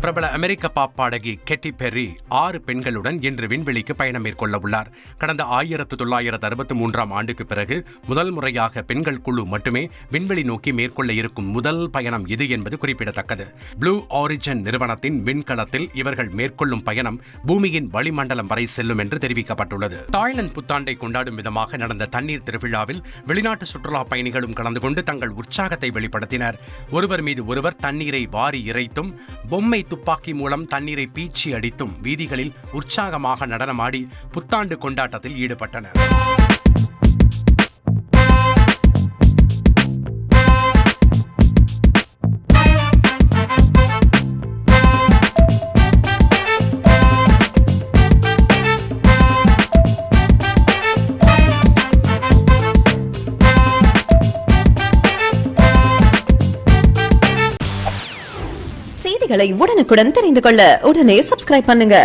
பிரபல அமெரிக்க பாப் பாடகி கெட்டி பெர்ரி 6 பெண்களுடன் இன்று விண்வெளிக்கு பயணம் மேற்கொள்ள உள்ளார். கடந்த 1963ஆம் ஆண்டுக்கு பிறகு முதல் முறையாக பெண்கள் குழு மட்டுமே விண்வெளி நோக்கி மேற்கொள்ள இருக்கும் முதல் பயணம் இது என்பது குறிப்பிடத்தக்கது. ப்ளூ ஆரிஜின் நிறுவனத்தின் விண்கலத்தில் இவர்கள் மேற்கொள்ளும் பயணம் பூமியின் வளிமண்டலம் வரை செல்லும் என்று தெரிவிக்கப்பட்டுள்ளது. தாய்லாந்து புத்தாண்டை கொண்டாடும் விதமாக நடந்த தண்ணீர் திருவிழாவில் வெளிநாட்டு சுற்றுலா பயணிகளும் கலந்து கொண்டு தங்கள் உற்சாகத்தை வெளிப்படுத்தினர். ஒருவர் மீது ஒருவர் தண்ணீரை வாரி இறைத்தும் பொம்மை துப்பாக்கி மூலம் தண்ணீரை பீச்சி அடித்தும் வீதிகளில் உற்சாகமாக நடனமாடி புத்தாண்டு கொண்டாட்டத்தில் ஈடுபட்டனர். செய்திகளை உடனுக்குடன் தெரிந்து கொள்ள உடனே சப்ஸ்கிரைப் பண்ணுங்க.